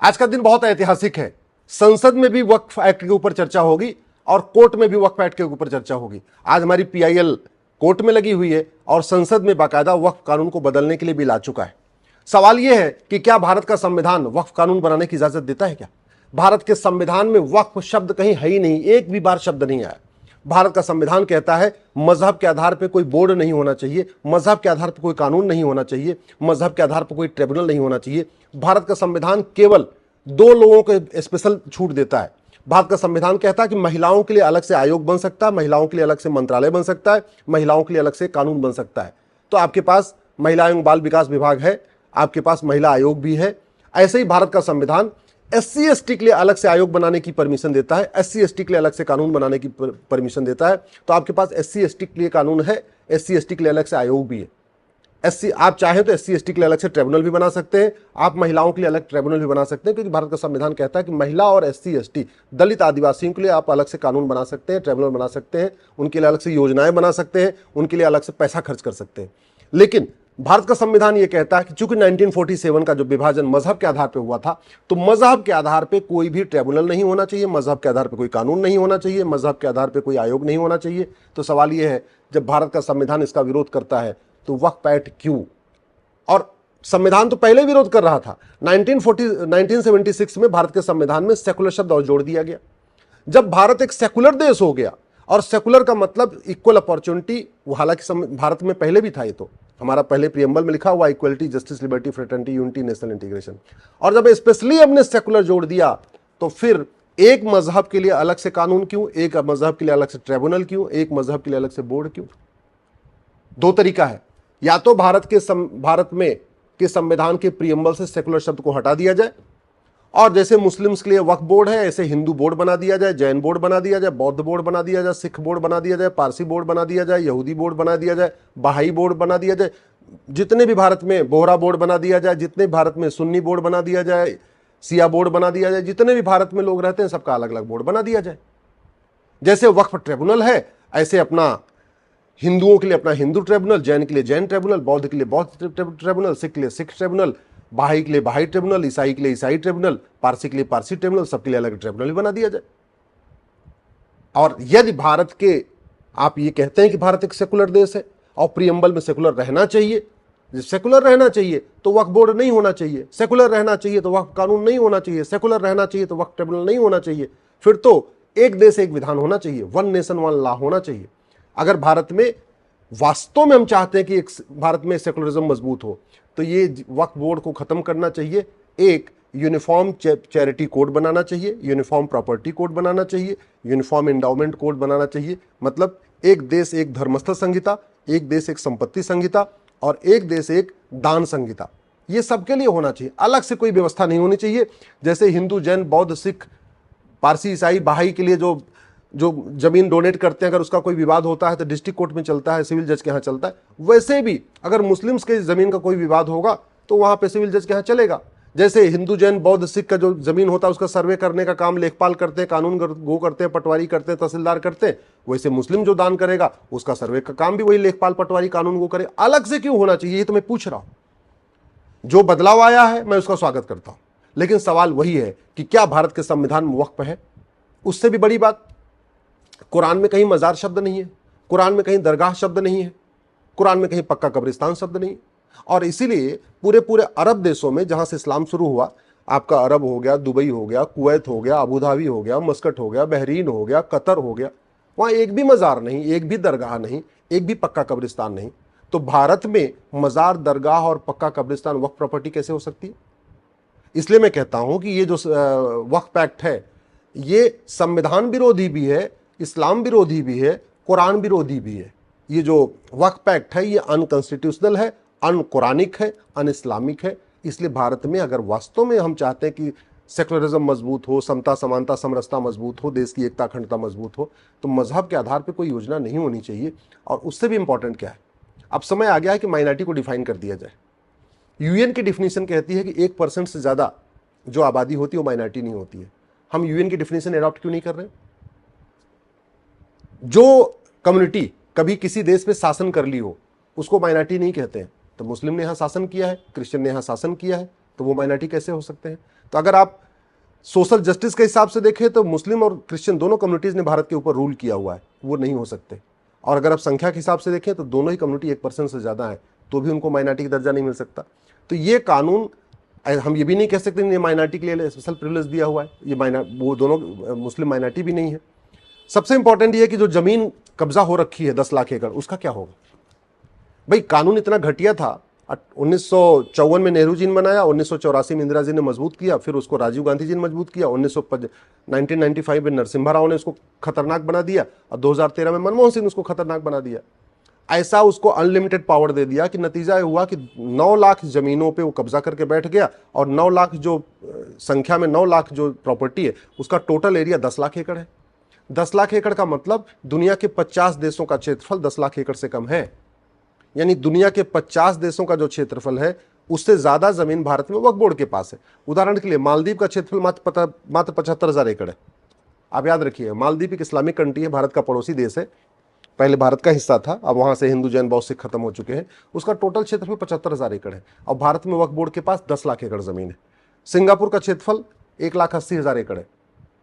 आज का दिन बहुत ऐतिहासिक है। संसद में भी वक्फ एक्ट के ऊपर चर्चा होगी और कोर्ट में भी वक्फ एक्ट के ऊपर चर्चा होगी। आज हमारी पीआईएल कोर्ट में लगी हुई है और संसद में बाकायदा वक्फ कानून को बदलने के लिए बिल आ चुका है। सवाल यह है कि क्या भारत का संविधान वक्फ कानून बनाने की इजाजत देता है? क्या भारत के संविधान में वक्फ शब्द कहीं है ही नहीं, एक भी बार शब्द नहीं आया। भारत का संविधान कहता है मजहब के आधार पर कोई बोर्ड नहीं होना चाहिए, मजहब के आधार पर कोई कानून नहीं होना चाहिए, मजहब के आधार पर कोई ट्रिब्यूनल नहीं होना चाहिए। भारत का संविधान केवल दो लोगों को स्पेशल छूट देता है। भारत का संविधान कहता है कि महिलाओं के लिए अलग से आयोग बन सकता है, महिलाओं के लिए अलग से मंत्रालय बन सकता है, महिलाओं के लिए अलग से कानून बन सकता है। तो आपके पास महिला एवं बाल विकास विभाग है, आपके पास महिला आयोग भी है। ऐसे ही भारत का संविधान SC ST के लिए अलग से आयोग बनाने की परमिशन देता है, SC ST के लिए अलग से कानून बनाने की परमिशन देता है। तो आपके पास SC ST के लिए कानून है, SC ST के लिए अलग से आयोग भी है। आप चाहें तो SC ST के लिए अलग से ट्रिब्यूनल भी बना सकते हैं, आप महिलाओं के लिए अलग ट्रिब्यूनल भी बना सकते हैं, क्योंकि भारत का संविधान कहता है कि महिला और SC ST दलित आदिवासियों के लिए आप अलग से कानून बना सकते हैं, ट्रिब्यूनल बना सकते हैं, उनके लिए अलग से योजनाएं बना सकते हैं, उनके लिए अलग से पैसा खर्च कर सकते हैं। लेकिन भारत का संविधान यह कहता है कि चूंकि 1947 का जो विभाजन मजहब के आधार पर हुआ था, तो मजहब के आधार पर कोई भी ट्रिब्यूनल नहीं होना चाहिए, मजहब के आधार पर कोई कानून नहीं होना चाहिए, मजहब के आधार पर कोई आयोग नहीं होना चाहिए। तो सवाल यह है, जब भारत का संविधान इसका विरोध करता है तो वक्फ एक्ट क्यों? और संविधान तो पहले विरोध कर रहा था। 1976 में भारत के संविधान में सेकुलर शब्द और जोड़ दिया गया। जब भारत एक सेकुलर देश हो गया, और सेकुलर का मतलब इक्वल अपॉर्चुनिटी, हालांकि भारत में पहले भी था, ये तो हमारा पहले प्रीएम्बल में लिखा हुआ equality, justice, liberty, fraternity, unity, national integration. और जब स्पेशली हमने सेकुलर जोड़ दिया, तो फिर एक मजहब के लिए अलग से कानून क्यों, एक मजहब के लिए अलग से ट्रिब्यूनल क्यों, एक मजहब के लिए अलग से बोर्ड क्यों? दो तरीका है, या तो भारत में के संविधान के प्रीएम्बल से सेकुलर शब्द को हटा दिया जाए, और जैसे मुस्लिम्स के लिए वक्फ बोर्ड है, ऐसे हिंदू बोर्ड बना दिया जाए, जैन बोर्ड बना दिया जाए, बौद्ध बोर्ड बना दिया जाए, सिख बोर्ड बना दिया जाए, पारसी बोर्ड बना दिया जाए, यहूदी बोर्ड बना दिया जाए, बहाई बोर्ड बना दिया जाए, जितने भी भारत में बोहरा बोर्ड बना दिया जाए, जितने भारत में सुन्नी बोर्ड बना दिया जाए, सिया बोर्ड बना दिया जाए, जितने भी भारत में लोग रहते हैं सबका अलग अलग बोर्ड बना दिया जाए। जैसे वक्फ ट्रिब्यूनल है, ऐसे अपना हिंदुओं के लिए अपना हिंदू ट्रिब्यूनल, जैन के लिए जैन ट्रिब्यूनल, बौद्ध के लिए बौद्ध ट्रिब्यूनल, सिख के लिए सिख ट्रिब्यूनल, बहाई के लिए बहाई ट्रिब्यूनल, ईसाई के लिए ईसाई ट्रिब्यूनल, पारसी के लिए पारसी ट्रिब्यूनल, सबके लिए अलग ट्रिब्यूनल बना दिया जाए। और यदि भारत के आप ये कहते हैं कि भारत एक सेकुलर देश है और प्रीएम्बल में सेकुलर रहना चाहिए, सेकुलर रहना चाहिए तो वक्फ बोर्ड नहीं होना चाहिए, सेकुलर रहना चाहिए तो वक्फ कानून नहीं होना चाहिए, सेकुलर रहना चाहिए तो वक्फ ट्रिब्यूनल नहीं होना चाहिए, फिर तो एक देश एक विधान होना चाहिए, वन नेशन वन लॉ होना चाहिए। अगर भारत में वास्तव में हम चाहते हैं कि एक भारत में सेकुलरिज्म मजबूत हो, तो ये वक्फ बोर्ड को खत्म करना चाहिए, एक यूनिफॉर्म चैरिटी कोड बनाना चाहिए, यूनिफॉर्म प्रॉपर्टी कोड बनाना चाहिए, यूनिफॉर्म एंडाउमेंट कोड बनाना चाहिए। मतलब एक देश एक धर्मस्थल संहिता, एक देश एक संपत्ति संहिता, और एक देश एक दान संहिता, ये सबके लिए होना चाहिए। अलग से कोई व्यवस्था नहीं होनी चाहिए। जैसे हिंदू, जैन, बौद्ध, सिख, पारसी, ईसाई, बहाई के लिए जो जमीन डोनेट करते हैं, अगर उसका कोई विवाद होता है तो डिस्ट्रिक्ट कोर्ट में चलता है, सिविल जज के यहाँ चलता है। वैसे भी अगर मुस्लिम्स के जमीन का कोई विवाद होगा तो वहां पे सिविल जज के यहाँ चलेगा। जैसे हिंदू, जैन, बौद्ध, सिख का जो जमीन होता है उसका सर्वे करने का काम लेखपाल करते हैं, कानून गो करते हैं, पटवारी करते हैं, तहसीलदार करते हैं, वैसे मुस्लिम जो दान करेगा उसका सर्वे का काम भी वही लेखपाल, पटवारी, कानून गो करे। अलग से क्यों होना चाहिए, ये तो मैं पूछ रहा हूं। जो बदलाव आया है मैं उसका स्वागत करता हूं, लेकिन सवाल वही है कि क्या भारत के संविधान में वक्फ है? उससे भी बड़ी बात, कुरान में कहीं मजार शब्द नहीं है, कुरान में कहीं दरगाह शब्द नहीं है, कुरान में कहीं पक्का कब्रिस्तान शब्द नहीं। और इसीलिए पूरे अरब देशों में जहां से इस्लाम शुरू हुआ, आपका अरब हो गया, दुबई हो गया, कुवैत हो गया, अबू धाबी हो गया, मस्कट हो गया, बहरीन हो गया, कतर हो गया, वहां एक भी मजार नहीं, एक भी दरगाह नहीं, एक भी पक्का कब्रिस्तान नहीं। तो भारत में मजार, दरगाह और पक्का कब्रिस्तान वक्फ प्रॉपर्टी कैसे हो सकती है? इसलिए मैं कहता हूं कि ये जो वक्फ एक्ट है ये संविधान विरोधी भी है, इस्लाम विरोधी भी है, कुरान विरोधी भी है। ये जो वक्फ एक्ट है ये अनकॉन्स्टिट्यूशनल है, अनकुरानिक है, अन इस्लामिक है। इसलिए भारत में अगर वास्तव में हम चाहते हैं कि सेकुलरिज्म मजबूत हो, समता, समानता, समरसता मजबूत हो, देश की एकता, अखंडता मजबूत हो, तो मजहब के आधार पर कोई योजना नहीं होनी चाहिए। और उससे भी इंपॉर्टेंट क्या है, अब समय आ गया है कि माइनॉरिटी को डिफाइन कर दिया जाए। यूएन की डिफिनीशन कहती है कि 1% से ज़्यादा जो आबादी होती है वो माइनॉरिटी नहीं होती है। हम यूएन की डिफिनीशन अडॉप्ट क्यों नहीं कर रहे? जो कम्युनिटी कभी किसी देश पे शासन कर ली हो उसको माइनॉरिटी नहीं कहते हैं। तो मुस्लिम ने यहां शासन किया है, क्रिश्चियन ने यहां शासन किया है, तो वो माइनॉरिटी कैसे हो सकते हैं? तो अगर आप सोशल जस्टिस के हिसाब से देखें तो मुस्लिम और क्रिश्चियन दोनों कम्युनिटीज ने भारत के ऊपर रूल किया हुआ है, वो नहीं हो सकते। और अगर आप संख्या के हिसाब से देखें तो दोनों ही कम्युनिटी 1% से ज़्यादा है, तो भी उनको माइनॉरिटी का दर्जा नहीं मिल सकता। तो ये कानून, हम ये भी नहीं कह सकते ये माइनॉरिटी के लिए स्पेशल प्रिविलेज दिया हुआ है, ये वो दोनों मुस्लिम माइनॉरिटी भी नहीं है। सबसे इंपॉर्टेंट ये है कि जो जमीन कब्जा हो रखी है 10 लाख एकड़, उसका क्या होगा? भाई कानून इतना घटिया था, 1954 में नेहरू जी ने बनाया, 1984 में इंदिरा जी ने मजबूत किया, फिर उसको राजीव गांधी जी ने मजबूत किया, 1995 में नरसिम्हा राव ने उसको खतरनाक बना दिया, और 2013 में मनमोहन सिंह ने उसको खतरनाक बना दिया। ऐसा उसको अनलिमिटेड पावर दे दिया कि नतीजा ये हुआ कि 9 लाख जमीनों पे वो कब्जा करके बैठ गया, और 9 लाख जो संख्या में 9 लाख जो प्रॉपर्टी है उसका टोटल एरिया 10 लाख एकड़ है। 10 लाख एकड़ का मतलब दुनिया के 50 देशों का क्षेत्रफल 10 लाख एकड़ से कम है। यानी दुनिया के 50 देशों का जो क्षेत्रफल है उससे ज्यादा जमीन भारत में वक्फ बोर्ड के पास है। उदाहरण के लिए मालदीव का क्षेत्रफल मात्र 75,000 एकड़ है। आप याद रखिए, मालदीव एक इस्लामिक कंट्री है, भारत का पड़ोसी देश है, पहले भारत का हिस्सा था, अब वहां से हिंदू जैन बौद्ध सिख खत्म हो चुके हैं। उसका टोटल क्षेत्रफल 75,000 एकड़ है, और भारत में वक्फ बोर्ड के पास 10 लाख एकड़ जमीन है। सिंगापुर का क्षेत्रफल 1,80,000 एकड़ है,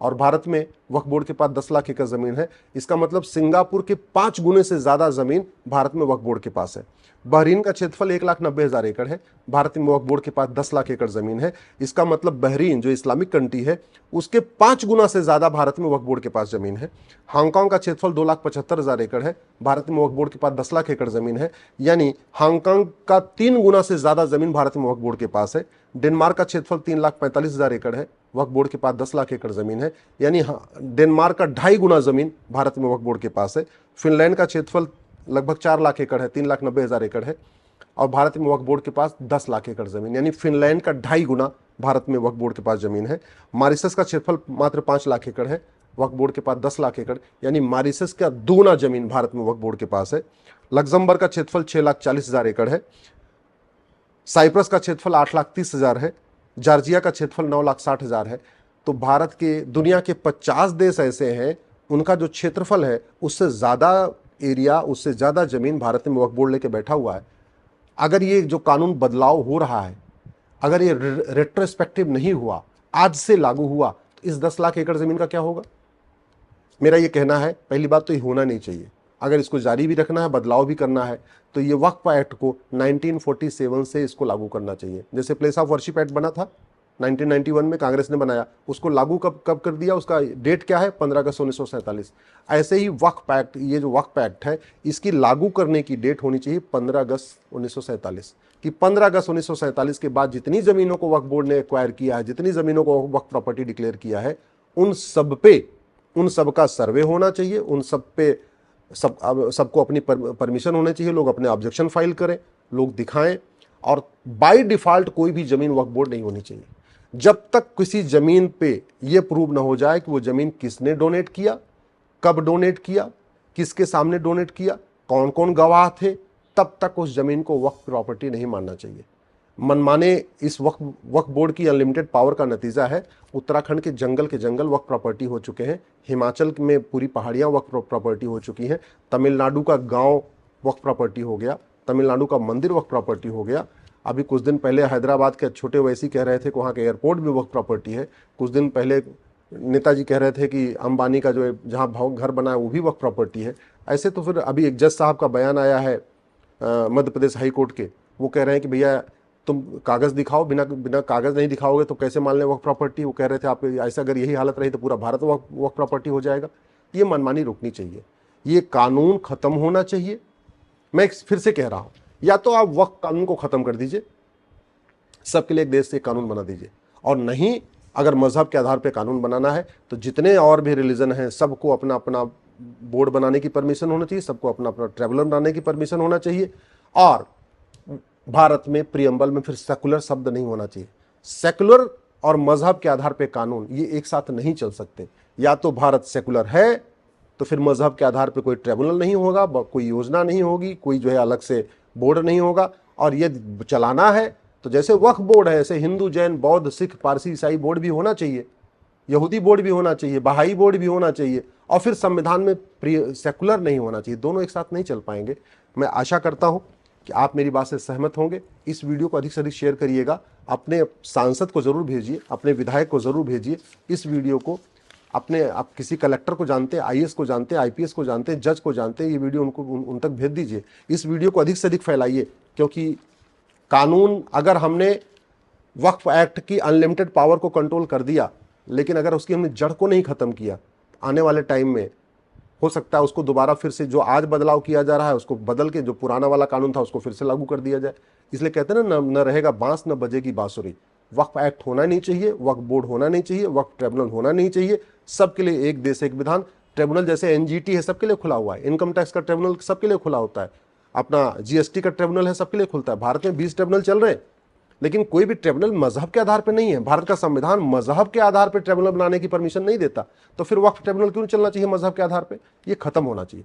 और भारत में वक्फ बोर्ड के पास 10 लाख एकड़ जमीन है। इसका मतलब सिंगापुर के 5 गुने से ज्यादा जमीन भारत में वक्फ बोर्ड के पास है। बहरीन का क्षेत्रफल 1,90,000 एकड़ है, भारत में वक्फ बोर्ड के पास 10 लाख एकड़ जमीन है। इसका मतलब बहरीन जो इस्लामिक कंट्री है उसके 5 गुना से ज्यादा भारत में वक्फ बोर्ड के पास जमीन है। हांगकांग का क्षेत्रफल 2,75,000 एकड़ है, भारत में वक्फ बोर्ड के पास 10 लाख एकड़ जमीन है, यानी हांगकांग का 3 गुना से ज्यादा जमीन भारत में वक्फ बोर्ड के पास है। डेनमार्क का क्षेत्रफल 3,45,000 एकड़ है, वक्फ बोर्ड के पास 10 लाख एकड़ जमीन है, यानी डेनमार्क का 2.5 गुना जमीन भारत में वक्फ बोर्ड के पास है। फिनलैंड का क्षेत्रफल लगभग 4 लाख एकड़ है, 3,90,000 एकड़ है, और भारत में वक्फ बोर्ड के पास 10 लाख एकड़ जमीन, यानी फिनलैंड का 2.5 गुना भारत में वक्फ बोर्ड के पास जमीन है। मॉरिशस का क्षेत्रफल मात्र 5 लाख एकड़ है, वक्फ बोर्ड के पास 10 लाख एकड़, यानी मॉरिशस का 2 गुना जमीन भारत में वक्फ बोर्ड के पास है। लग्जमबर्ग का क्षेत्रफल 6,40,000 एकड़ है, साइप्रस का क्षेत्रफल 8,30,000 है, जॉर्जिया का क्षेत्रफल 9,60,000 है। तो भारत के दुनिया के 50 देश ऐसे हैं उनका जो क्षेत्रफल है उससे ज़्यादा एरिया, उससे ज़्यादा ज़मीन भारत में वक्फ बोर्ड लेके बैठा हुआ है। अगर ये जो कानून बदलाव हो रहा है, अगर ये रेट्रोस्पेक्टिव नहीं हुआ, आज से लागू हुआ, तो इस 10 लाख एकड़ ज़मीन का क्या होगा? मेरा ये कहना है, पहली बात तो ये होना नहीं चाहिए। अगर इसको जारी भी रखना है, बदलाव भी करना है, तो ये वक्फ एक्ट को 1947 से इसको लागू करना चाहिए। जैसे प्लेस ऑफ वर्शिप एक्ट बना था 1991 में, कांग्रेस ने बनाया, उसको लागू कब कर दिया, उसका डेट क्या है? 15 अगस्त 1947। ऐसे ही वक्फ एक्ट, ये जो वक्फ एक्ट है इसकी लागू करने की डेट होनी चाहिए 15 अगस्त 1947, कि 15 अगस्त 1947 के बाद जितनी ज़मीनों को वक्फ बोर्ड ने एक्वायर किया है, जितनी ज़मीनों को वक्फ प्रॉपर्टी डिक्लेयर किया है, उन सब का सर्वे होना चाहिए, उन सब पे सबको अपनी परमिशन होनी चाहिए, लोग अपने ऑब्जेक्शन फाइल करें, लोग दिखाएं, और बाय डिफॉल्ट कोई भी जमीन वक्फ बोर्ड नहीं होनी चाहिए जब तक किसी जमीन पे ये प्रूव ना हो जाए कि वो जमीन किसने डोनेट किया, कब डोनेट किया, किसके सामने डोनेट किया, कौन कौन गवाह थे, तब तक उस जमीन को वक्फ प्रॉपर्टी नहीं मानना चाहिए। मनमाने इस वक्फ बोर्ड की अनलिमिटेड पावर का नतीजा है उत्तराखंड के जंगल वक्फ प्रॉपर्टी हो चुके हैं, हिमाचल में पूरी पहाड़ियां वक्फ प्रॉपर्टी हो चुकी हैं, तमिलनाडु का गांव वक्फ प्रॉपर्टी हो गया, तमिलनाडु का मंदिर वक्फ प्रॉपर्टी हो गया। अभी कुछ दिन पहले हैदराबाद के छोटे वैसी कह रहे थे कि वहाँ के एयरपोर्ट भी वक्फ प्रॉपर्टी है। कुछ दिन पहले नेताजी कह रहे थे कि अंबानी का जो जहाँ घर बना है वो भी वक्फ प्रॉपर्टी है। ऐसे तो फिर अभी एक जज साहब का बयान आया है मध्य प्रदेश हाई कोर्ट के, वो कह रहे हैं कि भैया तुम कागज़ दिखाओ, बिना कागज़ नहीं दिखाओगे तो कैसे मान लें वक्फ प्रॉपर्टी। वो कह रहे थे आप ऐसा अगर यही हालत रही तो पूरा भारत वक्फ प्रॉपर्टी हो जाएगा। ये मनमानी रुकनी चाहिए, ये कानून ख़त्म होना चाहिए। मैं फिर से कह रहा हूँ, या तो आप वक्फ कानून को ख़त्म कर दीजिए, सबके लिए एक देश से कानून बना दीजिए, और नहीं अगर मजहब के आधार पर कानून बनाना है तो जितने और भी रिलीजन हैं सबको अपना अपना बोर्ड बनाने की परमिशन होना चाहिए, सबको अपना अपना ट्रैवलर बनाने की परमिशन होना चाहिए। और भारत में प्रियम्बल में फिर सेकुलर शब्द नहीं होना चाहिए। सेकुलर और मजहब के आधार पर कानून ये एक साथ नहीं चल सकते। या तो भारत सेकुलर है तो फिर मजहब के आधार पर कोई ट्रिब्यूनल नहीं होगा, कोई योजना नहीं होगी, कोई जो है अलग से बोर्ड नहीं होगा। और ये चलाना है तो जैसे वक्फ बोर्ड है ऐसे हिंदू जैन बौद्ध सिख पारसी ईसाई बोर्ड भी होना चाहिए, यहूदी बोर्ड भी होना चाहिए, बहाई बोर्ड भी होना चाहिए, और फिर संविधान में सेकुलर नहीं होना चाहिए। दोनों एक साथ नहीं चल पाएंगे। मैं आशा करता हूं कि आप मेरी बात से सहमत होंगे। इस वीडियो को अधिक से अधिक शेयर करिएगा, अपने सांसद को ज़रूर भेजिए, अपने विधायक को ज़रूर भेजिए इस वीडियो को। अपने आप किसी कलेक्टर को जानते हैं, आईएएस को जानते हैं, आईपीएस को जानते हैं, जज को जानते हैं, ये वीडियो उनको उन तक भेज दीजिए। इस वीडियो को अधिक से अधिक फैलाइए, क्योंकि कानून, अगर हमने वक्फ एक्ट की अनलिमिटेड पावर को कंट्रोल कर दिया, लेकिन अगर उसकी हमने जड़ को नहीं ख़त्म किया, आने वाले टाइम में हो सकता है उसको दोबारा फिर से जो आज बदलाव किया जा रहा है उसको बदल के जो पुराना वाला कानून था उसको फिर से लागू कर दिया जाए। इसलिए कहते हैं ना, न रहेगा बांस न बजेगी बांसुरी। वक्फ एक्ट होना नहीं चाहिए, वक्फ बोर्ड होना नहीं चाहिए, वक्फ ट्रिब्यूनल होना नहीं चाहिए। सबके लिए एक देश एक विधान ट्रिब्यूनल, जैसे एनजीटी है सबके लिए खुला हुआ है, इनकम टैक्स का ट्रिब्यूनल सबके लिए खुला होता है, अपना जीएसटी का ट्रिब्यूनल है सबके लिए खुलता है। भारत में 20 ट्रिब्यूनल चल रहे हैं, लेकिन कोई भी ट्रिब्यूनल मजहब के आधार पर नहीं है। भारत का संविधान मजहब के आधार पर ट्रिब्यूनल बनाने की परमिशन नहीं देता, तो फिर वक्फ ट्रिब्यूनल क्यों चलना चाहिए मजहब के आधार पर? ये खत्म होना चाहिए।